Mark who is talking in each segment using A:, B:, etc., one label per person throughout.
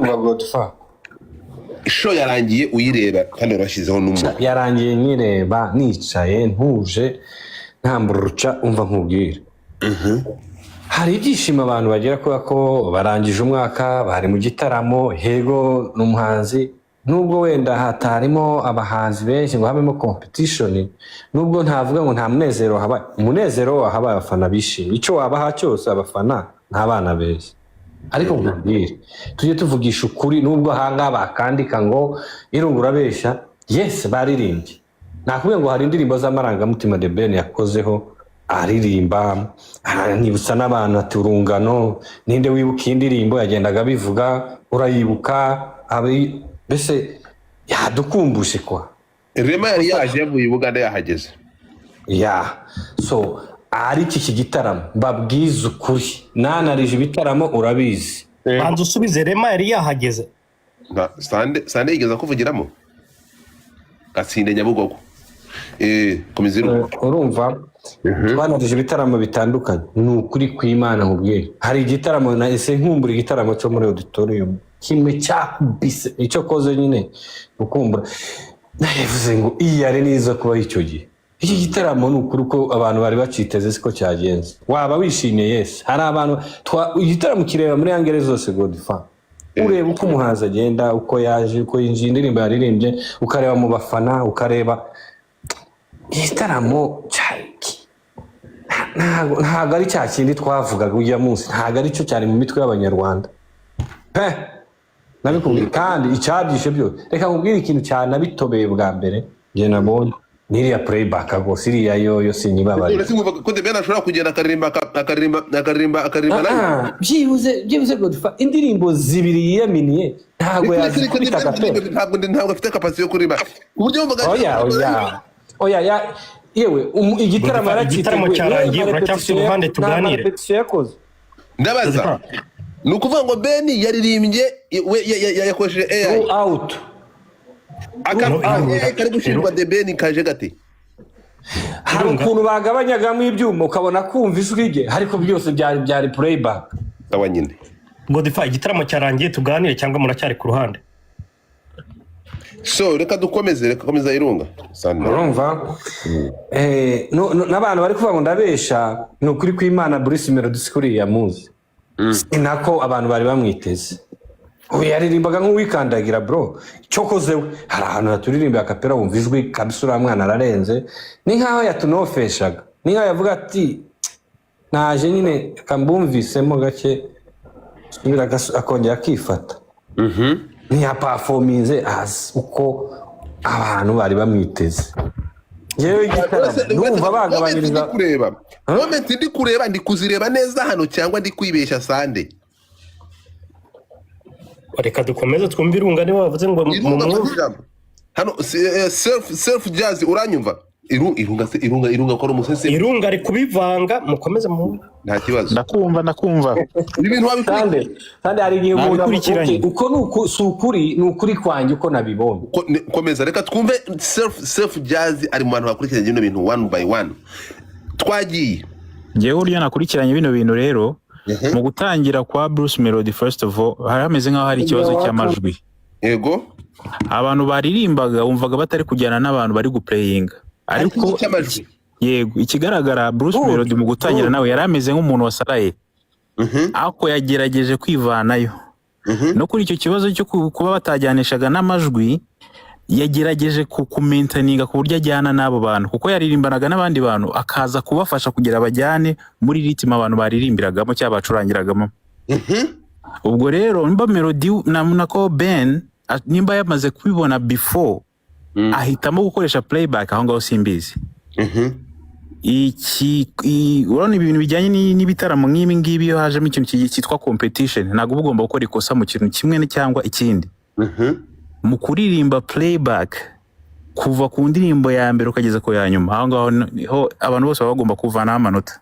A: ndakumva Godfa.
B: Show yarangiye uyireba kandi urashyizeho n'umwe.
A: Yarangiye nyireba nicaye ntuje ntamburuca umva nkubwira. Hari ibyishimo abantu bagira ko barangije umwaka bari mu gitaramo Hego n'umuhanzi nubwo wenda hatarimo abahanzi benshi ngo habemo competition nubwo ntavuga ngo nta munezero haba umunezero wahabaye abafana bishimye icyo wabaha cyose abafana ntabana beza ariko nkubwire tujye tuvugisha ukuri nubwo hanga bakandika ngo irungura besha yes baririmbye nakubwiye ngo hari indirimbo z'amarangamutima The Ben yakozeho aririmba nibutsa n'abantu ati urungano ninde wibuka indirimbo yagendaga bivuga urayibuka abi bese yadukumbushe kwa
B: Rema yari yaje yavuye Uganda yahageze
A: so ari iki gitaramo babwiza ukuri nanarije ibitaramo urabizi
C: banza usubize Rema yari yahageze
B: Sande yigeze kuvugiramo Gatsinde Nyabugogo komiziro
A: urumva banarije ibitaramo bitandukanye ni ukuri kw'Imana nkubwiye hari igitaramo na ese nkumbura igitaramo cyo muri auditorium kimwe cyakubise icyo koze nyine ukumbura navuze ngo iyare nizo kuba icyo gihe iki gitaramo ni ukuri ko abantu bari baciteze siko cyagenze waba wishimiye yes hari abantu igitaramo kireba muri angere zose Godfa ureba uko umuhanzi agenda uko yaje uko yinjiye indirimbo yaririmbye ukareba mu bafana ukareba igitaramo cyaki ntago ari cya kindi twavugaga uyu munsi ntago ari cyo cyane mu mitwe y'abanyarwanda nabikubwira kandi icabyishe byo reka nkubwire ikintu cyane abitobeye bwa mbere nge nabonye niriya playback go siriya yo sinyibabari
B: ko The Ben ashobora kugenda akarimba
A: byibuze Godfa indirimbo zibiri yiyaminiye ntago yazikubita gato
B: ntabwo afite capacity yo kuririmba uburyo
A: oya yewe
C: igitaramo cyarangiye uracyafite uruhande tuganire
B: ndabaza ni ukuvuga ngo Ben yaririmbye yakoresheje AI
A: out
B: kari gushirwa The Ben kaje gate
A: hari ukuntu bagabanyagamo ibyuma ukabona kumva ijwi rye ariko byose byari playback
B: tawa nyine
C: Godfa igitaramo cyarangiye tuganire cyangwa muracyari ku ruhande
B: so reka komeza Irunga
A: urumva n'abantu bari kuvuga ngo ndabesha ni ukuri kw'Imana Bruce Melody sikuri yamuzi nako abantu bari bamwiteze yaririmbaga nk'uwikandagira bro cyokoze hari ahantu haturirimba akapera wumva ijwi kabisa uriya mwana ararenze ni nkaho yatunofeshaga ni nkaho yavuga ati naje nyine kambumvisemo gake akongera akifata ntiyapafominze azi uko abantu bari bamwiteze yewe igitaramo numva bagabanyiriza
B: moment ndi kureba ndi kuzireba neza hano cyangwa ndi kwibeshya Sande
C: reka dukomeze twumve Irunga niwe wavuze ngo
B: hano self jazz uranyumva Irunga ko umusese
A: Irunga ari kubivanga mukomeze mu
B: nta kibazo
D: ndakumva
B: ibintu wabikurikiye
A: kandi hari igihe umuntu uko sukuri nukuri kwanje uko nabibonye
B: komeza reka twumve self jazz ari mu bantu bakurikiranye bino bintu one by one twagiye
D: ngewe uryo nakurikiranye bino bintu rero mu gutangira kwa Bruce Melody first of all harameze nkaho hari ikibazo cy'amajwi
B: yego
D: abantu baririmbaga umvaga batari kujyana n'abantu bari guplayinga ariko yego ikigaragara Bruce Melody mu gutangira nawe yarameze nk'umuntu wasaraye ako yagerageje kwivanayo no kuri icyo kibazo cyo kuba batajyanishaga n'amajwi yagerageje kukumaintaninga ku buryo ajyana n'abo bantu kuko yaririmbanaga n'abandi bantu akaza kubafasha kugira abajyane muri ritme abantu baririmbiragamo cyangwa bacurangiragamo ubwo rero nimba Melody nako Ben nimba yamaze kubibona before ahitamo gukoresha playback aho ngaho simbizi urabona ibintu bijyanye n'ibitaramo nk'ibi ngibi iyo hajemo ikintu cyitwa competition ntabwo ugomba gukora ikosa mu kintu kimwe cyangwa ikindi mu kuririmba playback kuva ku ndirimbo ya mbere ukageza ku ya nyuma aho ngaho niho abantu bose baba bagomba kuvanaho amanota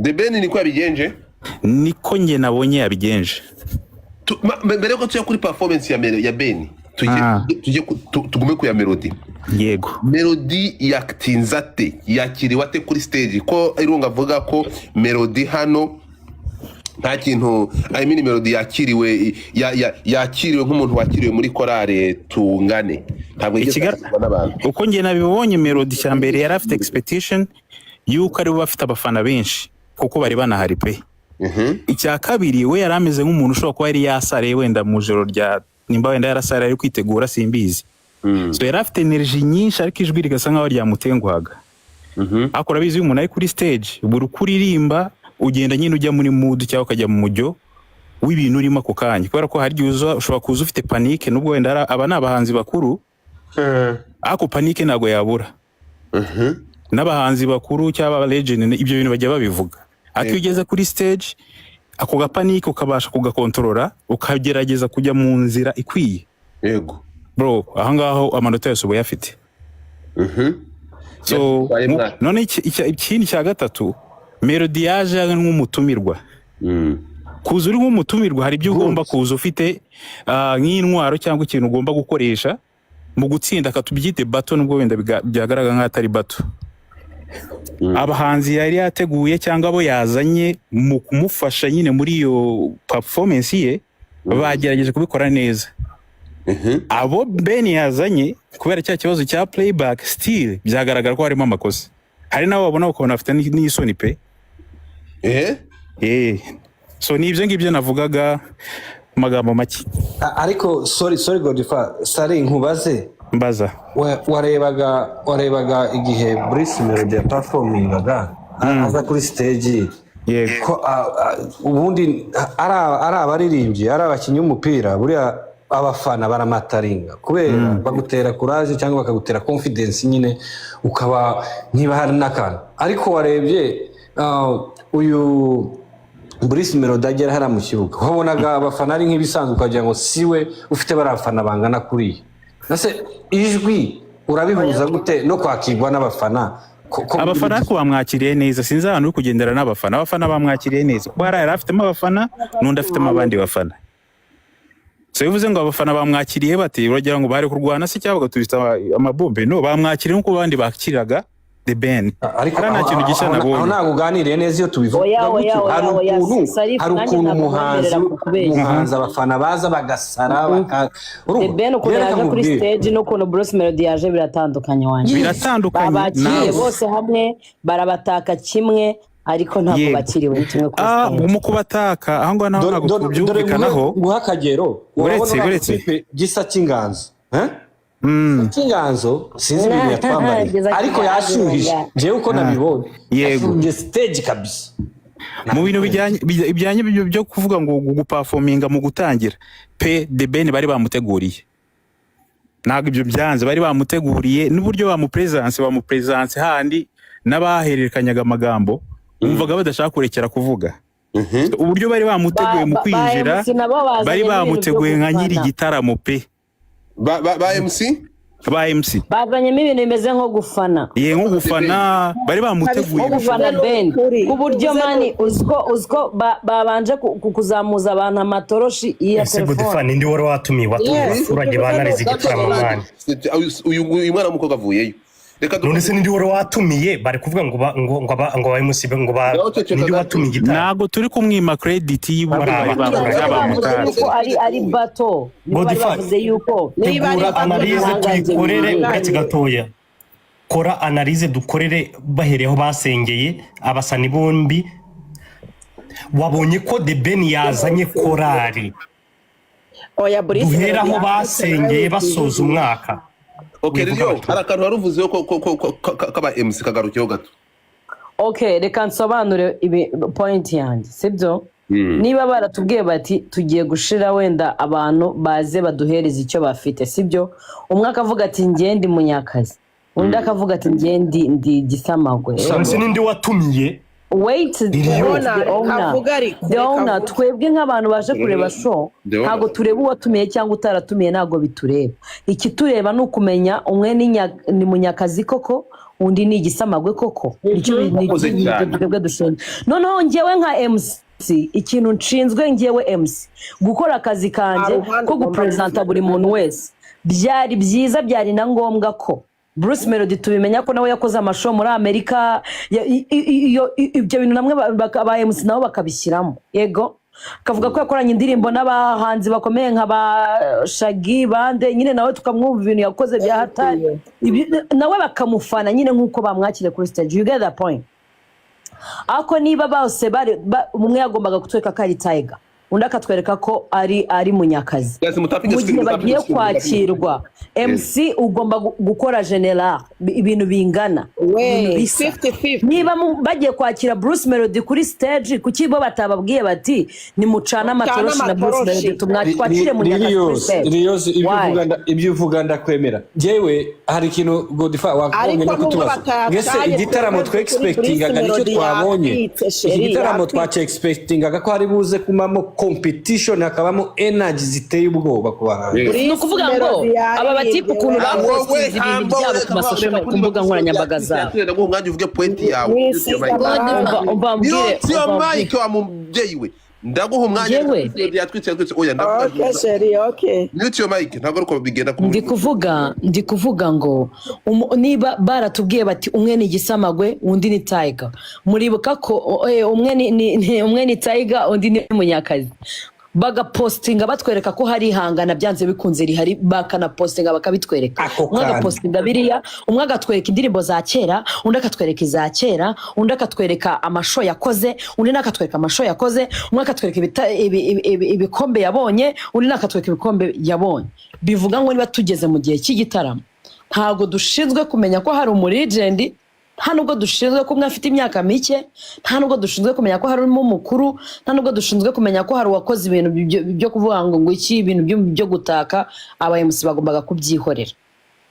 B: The Ben niko yabigenje
D: niko nge nabonye yabigenje
B: mbere yuko tujya kuri performance ya Ben tugume ku ya Melody
D: yego
B: Melody yakitinze ate yakiriwe ate kuri stage ko Irunga avuga ko Melody hano nta kintu I mean Melody yakiriwe yakiriwe nk'umuntu wakiriwe muri korale Tungane ntabwo yigezwe n'abantu
D: uko ngiye nabibonye Melody cyambere yari afite expectation yuko ari bafite abafana benshi kuko bari banahari pe icya kabiri we yari ameze nk'umuntu ushobora kuba yari yasare wenda mu joro rya nimba wenda yarasare ari kwitegura simbizi so yari afite energy nyinshi ariko ijwi rigasa nkaho ryamutenguhaga akora bizi umuntu ari kuri stage buri kuririmba ugenda nyine ujya muri mood cyangwa ukajya mu mujyo w'ibintu urimo ako kanya kubera ko hari ushobora kuza ufite panique nubwo wenda aba n'abahanzi bakuru ako panique ntago yabura n'abahanzi bakuru cyangwa legend ibyo bintu bajya babivuga ariko ugeze kuri stage ako gapanique ukabasha kugakontorora ukagerageza kujya mu nzira ikwiye
B: yego
D: bro ahangaho amanota yose ubu yafite so none ikindi cya gatatu Melody yaje nk'umutumirwa kuza uri nk'umutumirwa hari ibyo ugomba kuza ufite nk'intwaro cyangwa ikintu ugomba gukoresha mu gutsinda akatubyite bato nubwo wenda byagaragara nk'atari bato abahanzi yari yateguye cyangwa abo yazanye mu kumufasha nyine muri iyo performance ye bagerageje kubikora neza abo Ben yazanye kubera cya kibazo cya playback still byagaragara ko harimo amakosa hari nawe wabona ukabona afite n'isoni pe so nibyo ngibyo navugaga magambo make
A: ariko sorry Godfather sari nkubaze
D: mbaza
A: warebaga igihe Bruce Melody performingaga aza kuri stage ko ubundi ari abaririmbyi ari abakinnyi b'umupira buriya abafana baramataringa kubera bagutera courage cyangwa bakagutera confidence nyine ukaba niba hari n'akantu ariko warebye uyu Bruce Melody agera hara mu kibuga wabonaga abafana ari nk'ibisanzwe ukagira ngo siwe ufite barafana bangana kuri nase ijwi urabihuza gute no kwakirwa n'abafana
D: abafana ko bamwakiriye neza sinzi ahantu uri kugendera n'abafana bamwakiriye neza kuko yari afitemo abafana n'undi afitemo abandi bafana so bivuze ngo abafana bamwakiriye bati uragira ngo bari kurwana se cyangwa bagatubita amabombe no bamwakiriye nkuko abandi bakiraga The Ben
A: ariko nta kintu gishya nabonye aho ntago uganiriye neza iyo tubivuga hari ukuntu umuhanzi abafana baza bagasara
E: The Ben uko yaje kuri stage no kuno Bruce Melody yaje biratandukanye wanje
D: biratandukanye
E: bose hamwe barabataka kimwe ariko ntabwo bakiriwe kimwe kuri stage
D: mu kubataka aho ngo naho ntago tubyumvikanaho
A: guha akagero uretse gisa cy'inganzo Kinganzo sinzi ibintu yatwambariye ariko yashuhije jewe uko nabibonye yego stage kabisa
D: mu bintu bijyanye byo kuvuga ngo guperforminga mu gutangira pe The Ben bari bamuteguriye ntabwo ibyo byanze bari bamuteguriye n'uburyo bamupresence handi n'abahererekanyaga amagambo umvaga badashaka kurekera kuvuga uburyo bari bamuteguye mu kwinjira bari bamuteguye nka nyiri gitaramo pe
B: ba MC
E: bazanyemo ibintu bimeze nko gufana
D: nko gufana bari bamuteguye
E: gufana Ben uburyo mani uzko babanje kuzamuza abantu amatoroshi iya telefone
C: Godfather ndi wari watumiye abaturage banarize igitaramo mani
B: uyu mwana muko gavuyeyo
C: none se ndi wari watumiye bari kuvuga ngo ba MC ngo ndi watumiye igitaramo
D: nago turi kumwima credit
E: ari bato bavuze yuko
C: niba analyse tuyikorere uretse gatoya kora analyse dukorere bahereho basengeye abasani bombi wabonye ko The Ben yazanye korari duheraho basengeye basoza umwaka
B: rero arakantu waruvuzeho ko kaba MC kagarukiyeho gato
E: reka nsobanure point yanjye sibyo niba baratubwiye bati tugiye gushira wenda abantu baze baduhereza icyo bafite sibyo umwe akavuga ati ngende munyakazi undi akavuga ati ngende gisamagwe
C: se nindi watumiye
E: wait Dona twebwe nk'abantu baje kureba show ntago tureba uwatumiye cyangwa utaratumiye ntago bitureba iki tureba ni ukumenya umwe ni munyakazi koko undi ni igisamagwe koko nicyo twebwe dushinzwe noneho njyewe nka MC ikintu nshinzwe njyewe MC gukora akazi kanjye ko gupresenta buri muntu wese byari byiza byari na ngombwa ko Bruce Melody tubimenya ko nawe yakoze amashow muri Amerika ibyo bintu namwe ba MC nabo bakabishyiramo yego kavuga ko yakoranye indirimbo n'abahanzi bakomeye nka ba Shaggy bande nyine nawe tukamwumva ibintu yakoze bya hatari nawe bakamufana nyine nkuko bamwakire kuri stage. You get that point? Ako niba bose bari umwe yagombaga kutwereka ko ari Tiger undi akatwereka ko ari Munyakazi mu gihe bagiye kwakirwa MC ugomba gukora general ibintu bingana niba bagiye kwakira Bruce Melody kuri stage kuki bo batababwiye bati ni mucana amatoroshi na Bruce Melody tumwakire Munyakazi kuri stage.
A: Ibyo uvuga ndakwemera jewe hari ikintu Godfather wakonye no kutubaza ngese igitaramo twe expectingaga nicyo twabonye igitaramo twache expectingaga ko hari buze kumamo competition hakabamo energy ziteye ubwoba ku bahanzi.
E: No kuvuga ngo aba batipu kuntu bakoze ibintu byabo ku masosho ku mbuga nkoranyambaga zabo.
B: Ngo umwanya uvuge point yawe.
E: Ubambwire
B: Mike wa mubyeyi we. Ndaguha umwanya yatwitse oya ndavuga.
F: Okay sheri okay.
B: Mute your mic ntabwo uko bigenda ku.
E: Ndi kuvuga ngo niba baratubwiye bati umwe ni Gisamagwe undi ni Tiger. Muribuka ko umwe ni Tiger undi ni Munyakazi. Bagapostinga batwereka ko hari ihangana byanze bikunze rihari bakana postinga bakabitwereka. Umwe agapostinga biriya umwe agatwereka indirimbo za kera undi akatwereka iza kera undi akatwereka amasho yakoze undi nakatwereka amasho yakoze umwe akatwereka ibikombe yabonye undi nakatwereka ibikombe yabonye. Bivuga ngo niba tugeze mu gihe cy'igitaramo ntago dushinzwe kumenya ko hari umulegend nta nubwo dushinzwe ko mwafite imyaka mike nta nubwo dushinzwe kumenya ko hari umukuru nta nubwo dushinzwe kumenya ko hari wakoze ibintu byo kuvuga ngo iki ibintu byo gutaka aba MC bagombaga kubyihorera.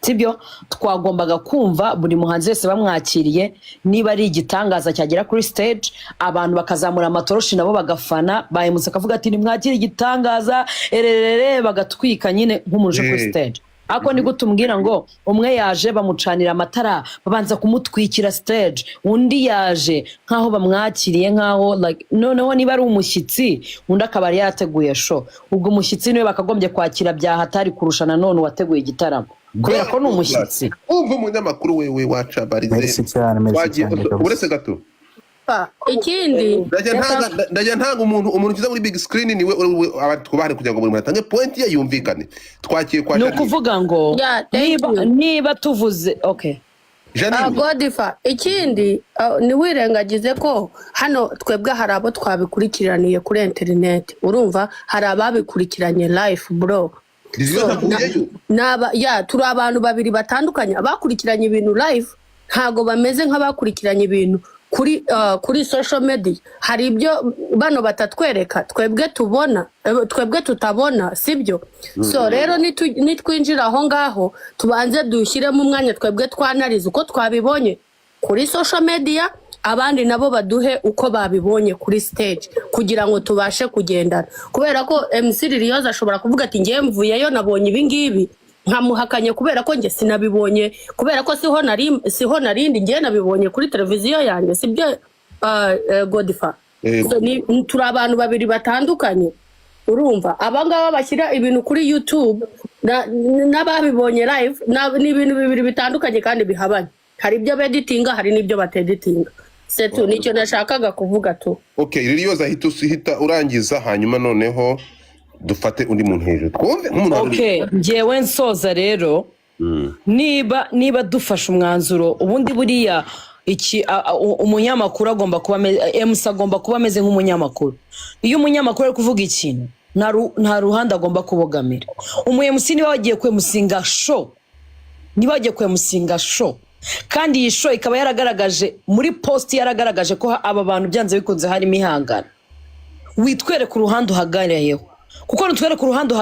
E: Sibyo twagombaga kumva buri muhanzi wese bamwakiriye niba ari igitangaza cyagera kuri stage abantu bakazamura amatoroshi nabo bagafana ba MC akavuga ati ni mwakiri igitangaza ererere bagatwika nyine nk'umuje kuri stage. Ako ni gutumbwira ngo umwe yaje bamucanira amatara babanza kumutwikira stage undi yaje nkaho bamwakiriye nkaho like noneho niba ari umushyitsi undi akaba yateguye show ubwo umushyitsi niwe bakagombye kwakira bya hatari kurushana none wateguye igitaramo kubera ko ni umushyitsi.
B: Umva umunyamakuru wewe waca barize uretse gato
G: ikindi
B: ndajya ntanga umuntu kiza muri big screen niwe twubahane kugira ngo buri muntu atange point ye yumvikane twakiye kwa
E: no kuvuga ngo niba tuvuze okay
G: Godfather ikindi ntiwirengagize ko hano twebwe hari abo twabikurikiraniye kuri internet urumva hari ababikurikiranye live bro turi abantu babiri batandukanye abakurikiranye ibintu live ntago bameze nk'abakurikiranye ibintu kuri social media. Hari ibyo bano batatwereka twebwe tutabona sibyo. So rero nitwinjira aho ngaho tubanze dushyiremo umwanya twebwe twanariza uko twabibonye kuri social media abandi nabo baduhe uko babibonye kuri stage kugira ngo tubashe kugendana kubera ko MC Liliose ashobora kuvuga ati ngiye mvuyeyo nabonye ibi ngibi nkamuhakanye kubera ko nge sinabibonye kubera ko siho narindi ngiye nabibonye kuri televiziyo yanjye sibyo Godfather. So turi abantu babiri batandukanye urumva abangaba bashyira ibintu kuri YouTube n'ababibonye live ni ibintu bibiri bitandukanye kandi bihabanye. Hari ibyo beditinga hari n'ibyo bateditinga. Setu nicyo nashakaga kuvuga tu.
B: Okay Liliose ahita urangiza hanyuma noneho dufate undi muntu hejuru twumve nk'umuntu.
E: Okay ngewe nsoza rero niba dufashe umwanzuro ubundi buriya iki umunyamakuru agomba kuba MC agomba kuba ameze nk'umunyamakuru. Iyo umunyamakuru ari kuvuga ikintu nta ruhande agomba kubogamira. Umu-MC niba wagiye kwemusinga show kandi iyi show ikaba yaragaragaje muri post yaragaragaje ko aba bantu byanze bikunze harimo ihangana witwereka uruhande uhagarayeho kuko nutwereka uruhande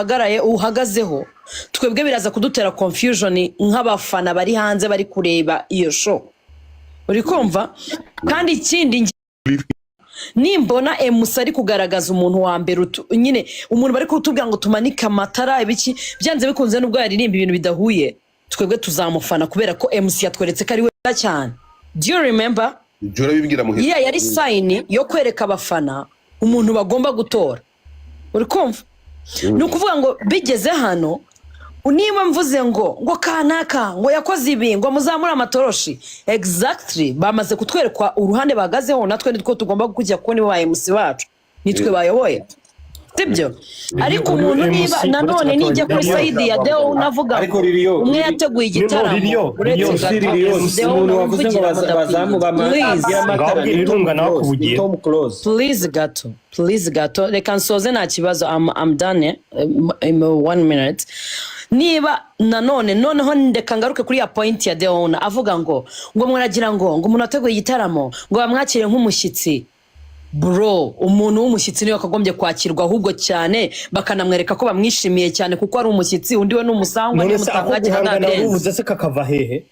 E: uhagazeho twebwe biraza kudutera confusion nk'abafana bari hanze bari kureba iyo show uri kumva. Kandi ikindi nimbona MC ari kugaragaza umuntu wa mbere nyine umuntu bari kutubwira ngo tumanika amatara ibiki byanze bikunze nubwo yaririmba ibintu bidahuye twebwe tuzamufana kubera ko MC yatweretse ko ari we cyane. Do you remember?
B: Jora bibwira muhe.
E: Yari sign yo kwereka abafana umuntu bagomba gutora. Uri kumva? Nukuvuga ngo bigeze hano niba mvuze ngo kanaka ngo yakoze ibi ngo muzamure amatoroshi exactly bamaze kutwerekwa uruhande bahagazeho natwe nitwo tugomba kujya kuko nibo ba MC bacu nitwe bayoboye sibyo ariko umuntu niba nanone nijya kuri side ya Deo unavuga umwe yateguye igitaramo
A: umuntu wavuze ngo bazamu
E: please gato reka nsoze nta kibazo I'm done in 1 minute niba nanone noneho ndeka ngaruke kuri ya point ya Deo avuga ngo muragira ngo umuntu ateguye igitaramo ngo bamwakire nk'umushyitsi bro umuntu w'umushyitsi niwe akagombye kwakirwa ahubwo cyane bakanamwereka ko bamwishimiye cyane kuko ari umushyitsi undi we n'umusangwa ni mutangagira
C: uvuze se kakava hehe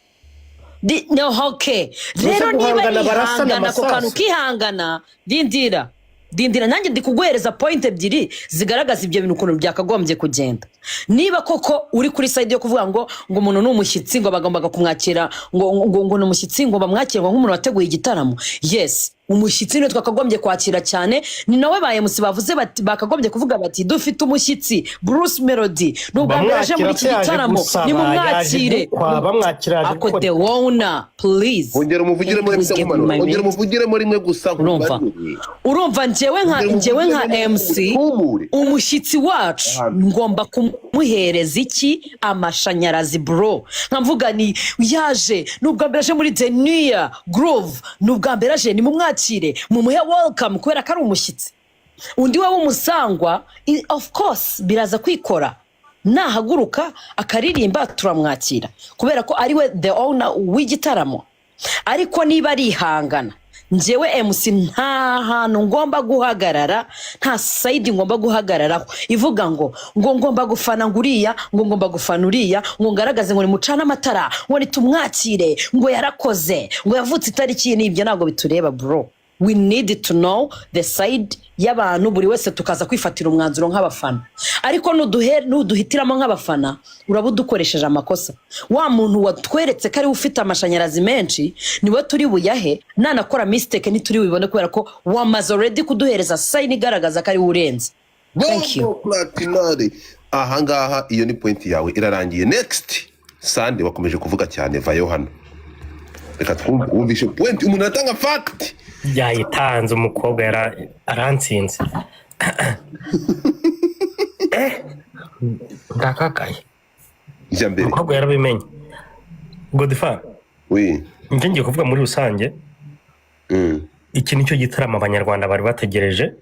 E: no okay rero niba ihangana ko kantu kihangana dindira nanjye ndikuguhereza point ebyiri zigaragaza ibyo bintu ukuntu byakagombye kugenda niba koko uri kuri side yo kuvuga ngo umuntu n'umushyitsi ngo bagombaga kumwakira ngo n'umushyitsi ngo bamwakire nk'umuntu wateguye igitaramo yes umushyitsi niwe twakagombye kwakira cyane ni nawe ba MC bavuze bati bakagombye kuvuga bati dufite umushyitsi Bruce Melody nubwo aje muri iki gitaramo ni mumwakire ako the owner please
B: ongera umuvugiremo rimwe gusa
E: urumva njyewe nka MC umushyitsi wacu ngomba kumuhereza iki amashanyarazi bro nkamvuga ni yaje nubwo aje muri The New Year Groove nubwo aje ni mumwakire mumuhe welcome kubera ko ari umushyitsi undi we w'umusangwa of course biraza kwikora nahaguruka akaririmba turamwakira kubera ko ari we the owner w'igitaramo ariko niba ari ihangana njyewe MC nta hantu ngomba guhagarara nta side ngomba guhagararaho ivuga ngo ngomba gufana nguriya ngomba gufana uriya ngo ngaragaze ngo ni mucana amatara ngo nitumwakire ngo yarakoze ngo yavutse itariki n'ibyo ntago bitureba bro we need to know the side y'abantu buri wese tukaza kwifatira umwanzuro nk'abafana ariko nuduhitiramo nk'abafana urabudukoresheje amakosa wa muntu watweretse ko ari ufite amashanyarazi menshi niwe turi buyahe nanakora mistake nituri bibone kubera ko wamaze already kuduhereza sign igaragaza ko ari urenze thank you
B: aha ngaha iyo ni point yawe irarangiye next Sande wakomeje kuvuga cyane vayo hano reka twumvishe point umuntu atanga fact
C: yayitanze umukobwa aransinze ndakakaye
B: mbere
C: umukobwa yarabimenye Godfather njye ngiye kuvuga muri rusange iki nicyo gitaramo abanyarwanda bari bategereje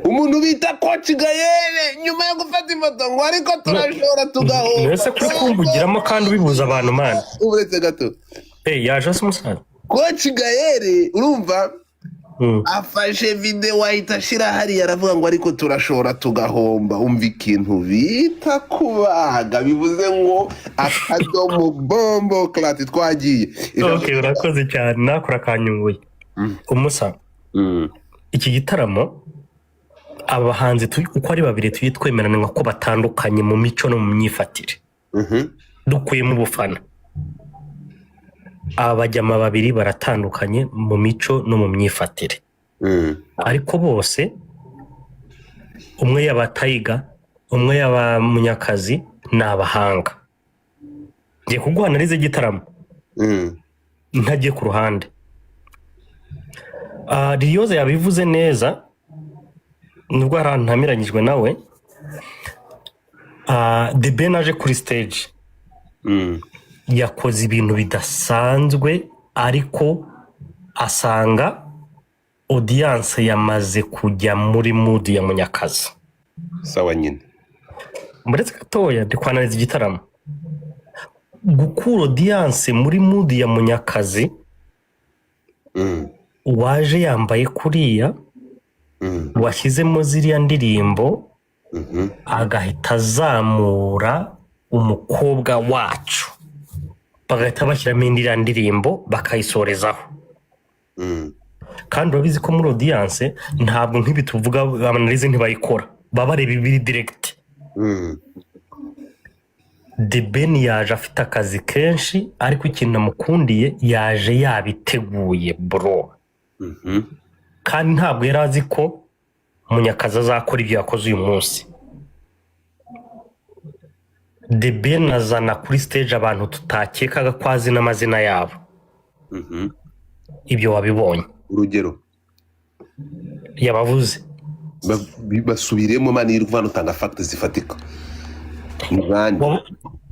B: umuntu bita Coach Gaëlle nyuma yo gufata ifoto ngo ariko turashora tugaho
C: nese kwikungugiramo kandi ubibuza abantu mana
B: uretse gato
C: yaje umusaza
B: Coach Gaëlle urumva afashe video ahita ashira hari aravuga ngo ariko turashora tugahomba umva ikintu bita kubaga bivuze ngo akadomo bombo klati twagiye
C: okay urakoze cyane nakora kanyunguye umusa iki gitaramo abahanzi uko ari babiri tuyitwemerana ko batandukanye mu mico no mu myifatire dukuye mu bufana abajyama babiri baratandukanye mu mico no mu myifatire ariko bose umwe yabatayiga umwe yaba Munyakazi n'abahanga ngiye kuguhanariza igitaramo ntagiye ku ruhande Riyoze yabivuze neza nubwo harantamiranyijwe nawe The Ben aje kuri stage yakoze ibintu bidasanzwe ariko asanga audience yamaze kujya muri mood ya Munyakazi
B: sawa nyine
C: muretse gatoya ndikwanariza igitaramo gukura audience muri mood ya Munyakazi waje yambaye kuriya washyizemo ziriya ndirimbo agahita azamura umukobwa wacu bagahita bashyiramo indi ndirimbo bakayisorezaho kandi urabizi ko muri audience ntabwo nk'ibi tuvuga abanalize ntibayikora baba bareba ibiri direct The Ben yaje afite akazi kenshi ariko ikintu namukundiye yaje yabiteguye bro kandi ntabwo yari azi ko Munyakazi azakora ibyo yakoze uyu munsi The Ben azana kuri stage abantu tutakekaga ko azi n'amazina yabo. Ibyo wabibonye.
B: Urugero
C: yabavuze
B: basubiremo mani iruvana utanga facts zifatika.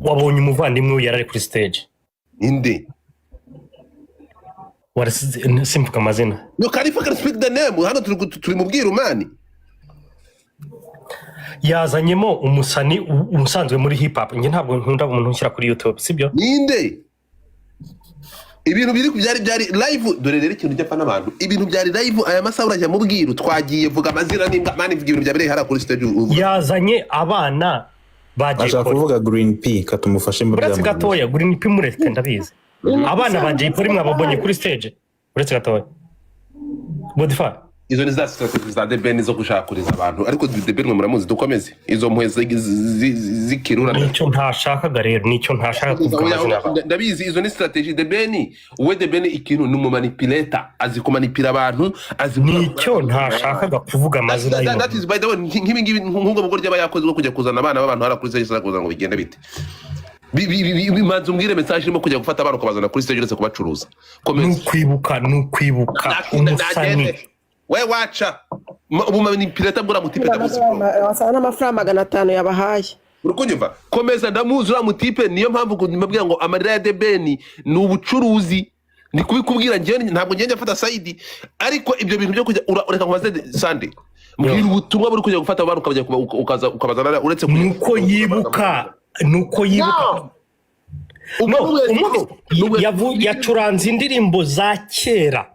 C: Wabonye umuvandimwe we yarari kuri stage.
B: Inde?
C: Simvuga amazina.
B: No Khalifa can speak the name. Hano turi mubwira mani.
C: Yazanyemo umusani umusanzwe muri hip hop. Nge ntabwo nkunda umuntu ushyira kuri YouTube, sibyo?
B: Ninde? Ibintu biri byari live dore rero ikintu cyapfa n'abantu. Ibintu byari live aya masaha urajya mubwira twagiye vuga amazina n'imbwa mani vuga ibintu byabere hara kuri stage.
C: Yazanye abana bagiye
D: ashaka kuvuga Green P katumufashe muri
C: uretse gatoya Green P mureke ndabizi. Abana bagiye kuri mwababonye kuri stage. Uretse gatoya. Godfa
B: izo ni za strategies za The Ben zo gushakuriza abantu ariko The Ben muramuzi dukomeze izo mpweze zikirura
C: nicyo ntashakaga rero nicyo ntashaka kuvuga amazina.
B: Ndabizi izo ni strategy The Ben we The Ben ikintu n'umumanipulator azi kumanipira abantu azi
C: nicyo ntashakaga kuvuga amazina.
B: That is by the way nk'ibi nk'ubwo bugorya abayakoze bwo kujya kuzana abana b'abantu hara kuri stage kuza ngo bigende bite. Bimanze umbwire message irimo kujya gufata abantu kubazana kuri stage uretse kubacuruza.
C: Nukwibuka umusani
B: we wacha ubumanipulator bwo ramutipe ndabuzi
F: wasana n'amafaranga 500 yabahaye.
B: Urukunyumva komeza ndamuzi ramutipe niyo mpamvu mbabwira ngo amarira ya The Ben ni ubucuruzi ni kubikubwira ngiye ntabwo ngiye afata side ariko ibyo bintu byo kujya ureka nkubaze Sunday mbwira ubutumwa buri kujya gufata abantu ukabajya ukabazana uretse
C: nuko yibuka yacuranze indirimbo za kera.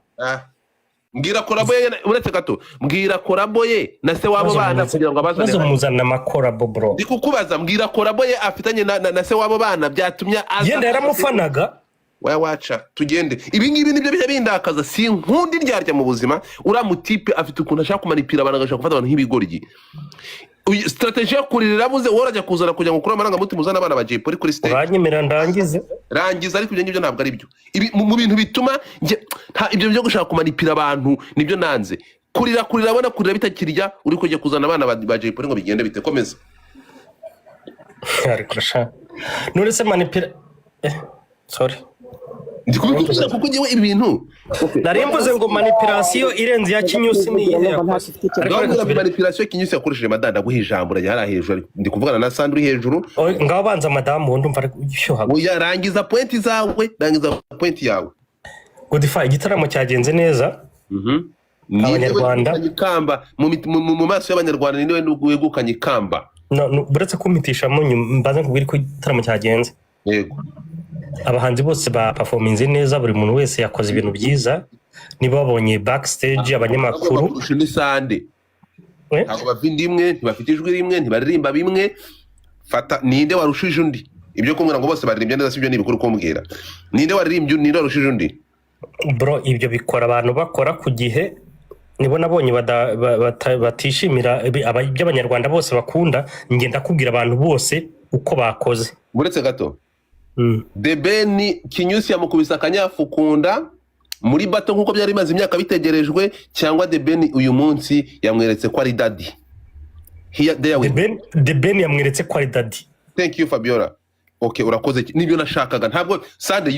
B: Mbwira korabo ye uretse gato mbwira korabo ye na se wabo bana kugira ngo abazane
C: maze muzana amakorabo bro.
B: Ndikukubaza mbwira korabo ye afitanye na se wabo bana byatumye
C: yenda yaramufanaga.
B: Wacha tugende ibi ngibi nibyo bije bindakaza si nkundi ryarya mu buzima uramutipe afite ukuntu ashaka kumanipira abantu agashaka gufata abantu nk'ibigoryi. Strategy yakurira buze worajya kuzana kugira ngo kuri amaranga muti muzana abana bagiye kuri stage.
C: Uranyemera ndangize
B: ariko ibyo ngibyo ntabwo ari byo. Ibi mu bintu bituma ibyo byo gushaka kumanipira abantu nibyo nanze. Kurira abona kurira bitakirya uri kujya kuzana abana bagiye ngo bigende bite komeza.
C: Ariko rasha none se manipira sorry
B: ndikubikuza kuko ngewe ibintu
C: narimbuze ngo manipulation irenze ya Kinyusi ni
B: ariko manipulation Kinyusi yakoresheje madanda guha ijambo rya hara hejuru ndi kuvugana na Sandra hejuru
C: ngaho banza madamu wundi umva ushyuha
B: uyarangiza point zawe rangiza point yawe.
C: Godify igitaramo cyagenze neza. Abanyarwanda
B: ikamba mu maso y'abanyarwanda ni niwe wegukanye ikamba
C: buretse kumitisha mu mbaza kubwira ko igitaramo cyagenze.
B: Yego
C: abahanzi bose ba performance neza buri muntu wese yakoze ibintu byiza niba babonye backstage abanyamakuru
B: ni Sande ntabwo bavindimwe ntibafite ijwi rimwe ntibaririmba bimwe fata ninde warushije undi ibyo kumbwira ngo bose baririmbye neza sibyo nibikuru kumbwira ninde waririmbye ninde warushije undi
C: bro ibyo bikora abantu bakora ku gihe nibo nabonye batishimira iby'abanyarwanda bose bakunda ngenda kubwira abantu bose uko bakoze
B: buretse gato. The Ben Kinyusi yamukubisa akanyafukunda muri bato nkuko byari bimaze imyaka bitegerejwe cyangwa The Ben uyu munsi yamweretse ko ari daddy.
C: The Ben yamweretse ko ari daddy.
B: Thank you Fabiola. Okay urakoze nibyo nashakaga ntabwo Sunday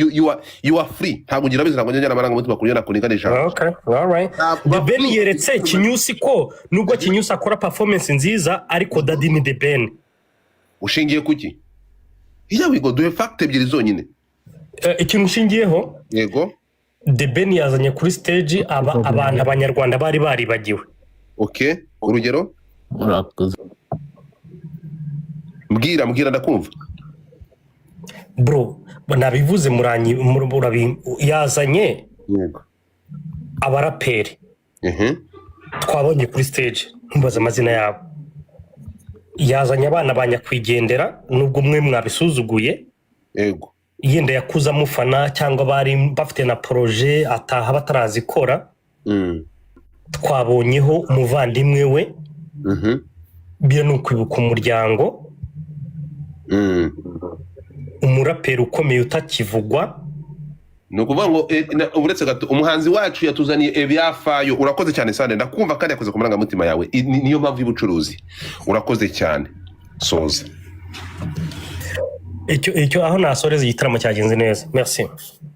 B: you are free ntabwo ngira bizi ntabwo njya namaranga mutima kunyana kuninganisha.
C: Okay all right. The Ben yeretse Kinyusi ko nubwo Kinyusi akora performance nziza ariko daddy ni The Ben.
B: Ushingiye kuki? Here we go do fact ebyiri zonyine.
C: Ikintu ushingiyeho
B: yego
C: The Ben yazanye kuri stage abantu abanyarwanda bari baribagiwe.
B: Okay urugero mbwira ndakumva
C: bro nabivuze yazanye
B: yego
C: abaraperi twabonye kuri stage ntumbaza amazina yabo yazanye abana banyakwigendera nubwo umwe mwabisuzuguye
B: yego
C: yenda yakuza mufana cyangwa bari bafite na projet ataha batarazikora twabonyeho umuvandimwe we byo nukwibuka umuryango umuraperi ukomeye utakivugwa
B: nukuvuga ngo uretse gato umuhanzi wacu yatuzaniye ebyafayo urakoze cyane Sande ndakumva kandi yakoze ku maranga mutima yawe niyo mpamvu y'ubucuruzi urakoze cyane soza
C: icyo aho nasoreza igitaramo cyagenze neza. Merci.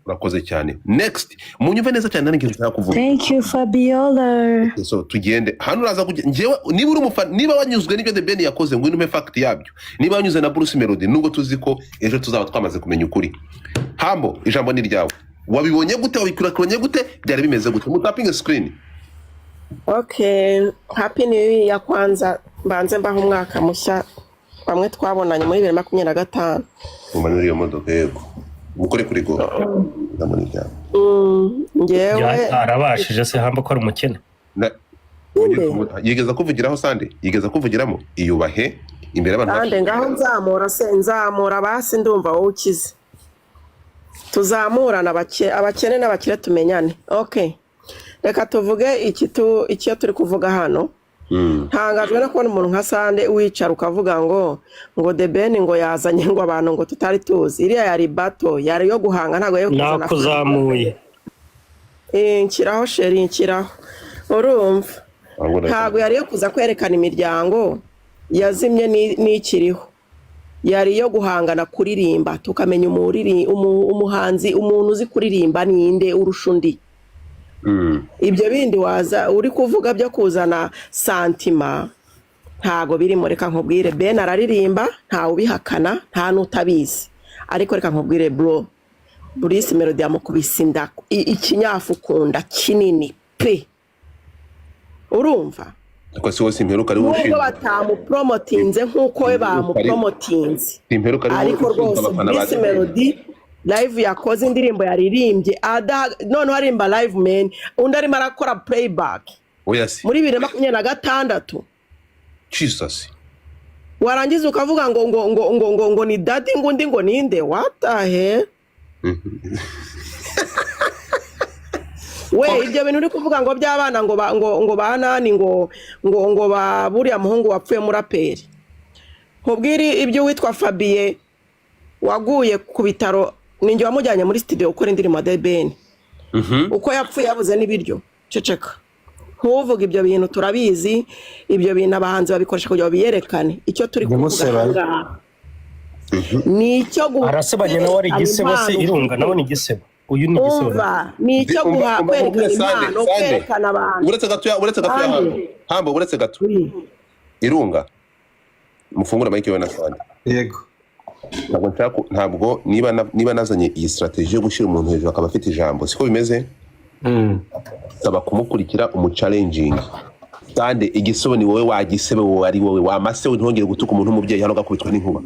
B: Urakoze cyane. Next, munyumve neza cyane n'ikintu cyaka kuvuga.
E: Thank you Fabiola.
B: So tugende. Hano uraza kujya njewe niba uri umufana niba wanyuzwe n'ibyo The Ben yakoze ngo inume fact yabyo. Niba wanyuze na Bruce Melody nubwo tuzi ko ejo tuzaba twamaze kumenya ukuri. Hambo ijambo ni ryawe. Wabibonye gute wabikurakuranye gute byari bimeze gute? Mutapping screen.
F: Okay, happy new year ya kwanza mbanze mbaho umwaka mushya bamwe twabonanye muri 2025.
B: Umanyuri yo modoka yego. Mukore kuri go. Ndamuni cyane.
F: Ngewe
C: arabashije se Hambo ko ari umukene.
B: Yigeza kuvugiraho Sande yigeza kuvugiramo iyubahe imbere abantu
F: Sande ngaho nzamura basi ndumva wowe ukize tuzamurana abakene n'abakire tumenyane. Okay, reka tuvuge icyo turi kuvuga hano. Ntangajwe no kubona umuntu nka Sande wicara ukavuga ngo The Ben ngo yazanye ngo abantu ngo tutari tuzi. Iriya yari bato yari yo guhanga ntago yo kuzana
C: nakuzamuye.
F: Nkiraho sheri nkiraho urumva ntago yari yo kuza kwerekana imiryango yazimye n'ikiriho. Yari yo guhangana kuririmba tukamenya umuhanzi umuntu uzi kuririmba ninde urusha undi. Ibyo bindi waza uri kuvuga byo kuzana santima ntago birimo. Reka nkubwire Ben araririmba ntawe ubihakana nta nutabizi ariko reka nkubwire bro Bruce Melody yamukubise inda ikinyafu kunda kinini pe urumva
B: ko si wose imperuka ari
F: ushinzwe batamupromotinze nkuko we bamupromotinze ariko rwose Bruce Melody live yakoze indirimbo yaririmbye none harimba live man undi arimo arakora playback muri 2026.
B: Jesus
F: warangiza ukavuga ngo ni daddy ngundi ngo ninde what the hell. We ibyo bintu uri kuvuga ngo by'abana ngo banani ngo buriya muhungu wapfuye muraperi. Nkubwiri ibyo witwa Fabien waguye ku bitaro ninjye wamujyanye muri studio ukora indirimbo ya The Ben. Uko yapfuye yabuze n'ibiryo ceceka. Ntuvuga ibyo bintu turabizi ibyo bintu abahanzi babikoresha kugira ngo biyerekane icyo turi kuvuga. Nicyo
C: arasebanye nawe ari igisebo se Irunga nawe ni igisebo. Uyu ni igisebo.
F: Nicyo kwerekana abantu.
B: Uretse gato Hambo uretse gato. Irunga mufungura mike na Sande.
A: Yego.
B: Ntabwo niba nazanye iyi strategy yo gushyira umuntu hejuru akaba afite ijambo siko bimeze. Saba kumukurikira umuchallenging. Sande igisebo ni wowe wagisebe wowe ari wowe wamase ntongere gutuka umuntu umubyeyi hano gakubitwa n'inkuba.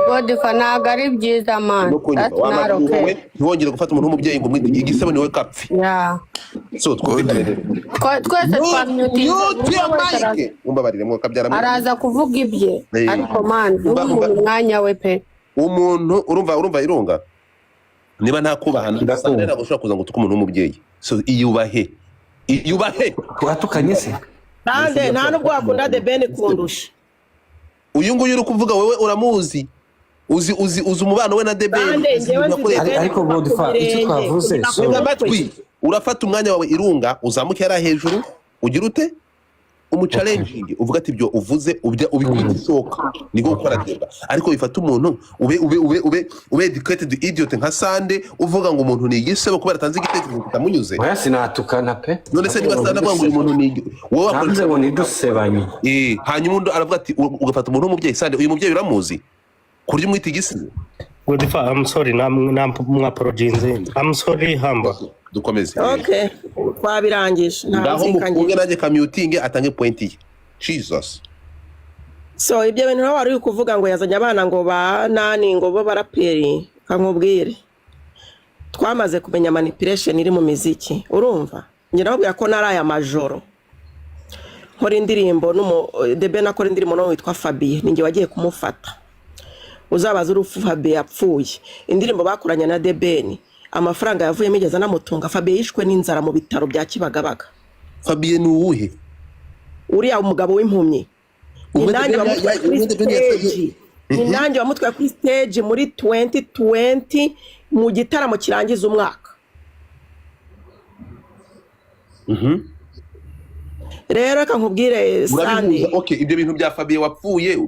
G: Godfa ntago ari byiza man.
B: Ntongere gufata umuntu umubyeyi ngo igisebo ni wowe kapfi. So twese twamyutinze umbabariremo kabyara
G: araza kuvuga ibye ariko man umuntu mwanya we pe
B: umuntu urumva Irunga niba ntakubahana ndasanga nako ushobora kuza ngo tuko umuntu w'umubyeyi. So iyubahe
A: twatukanye se
F: Bande nta nubwo wakunda The Ben kundusha.
B: Uyu nguyu uri kuvuga wewe uramuzi uzi umubano we na The Ben
A: ariko Godfa icyo twavuze
B: amatwi urafata umwanya wawe Irunga uzamuke yara hejuru ugira ute umuchallenging uvuga ati ibyo uvuze ubikwisoka niko gukora deba ariko bifata umuntu ube educated idiot nka Sande uvuga ngo umuntu ni igisebo kubera tanze igitekerezo kitamunyuze
A: oya sinatukana pe
B: none se niba Sande avuga ngo umuntu ni wowe
A: wakoze ngo nidusebanye
B: hanyuma undi aravuga ati ugafata umuntu w'umubyeyi Sande uyu mubyeyi uramuzi kurya umwita igisibo.
C: Godfa I'm sorry apologize. I'm sorry Hamba
B: dukomeze.
F: Okay twabirangije
B: ntazi kanje naje commuting atange point ye. Jesus.
F: So ibyo bintu wari kuvuga ngo yazanye abana ngo banani ngo bo baraperi kankubwire twamaze kumenya manipulation iri mu muziki urumva ngira nabwo ko naraye amajoro nkora indirimbo The Ben akora indirimbo no witwa Fabien ninjye wagiye kumufata uzabaza urufu Fabien yapfuye indirimbo bakuranye na The Ben amafaranga yavuye migeza namutunga Fabien yishwe n'inzara mu bitaro bya Kibagabaga.
B: Fabien ni uwuhe?
F: Uriya umugabo w'impumyi ninange wamutwaye kuri stage ninange wamutwaye kuri stage muri 2020 mu gitaramo kirangiza umwaka. rero reka nkubwire Sandi
B: okay ibyo bintu bya Fabien wapfuye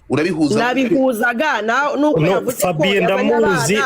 B: urabihuza
F: nabihuzaga nuko
C: Fabien ndamuzi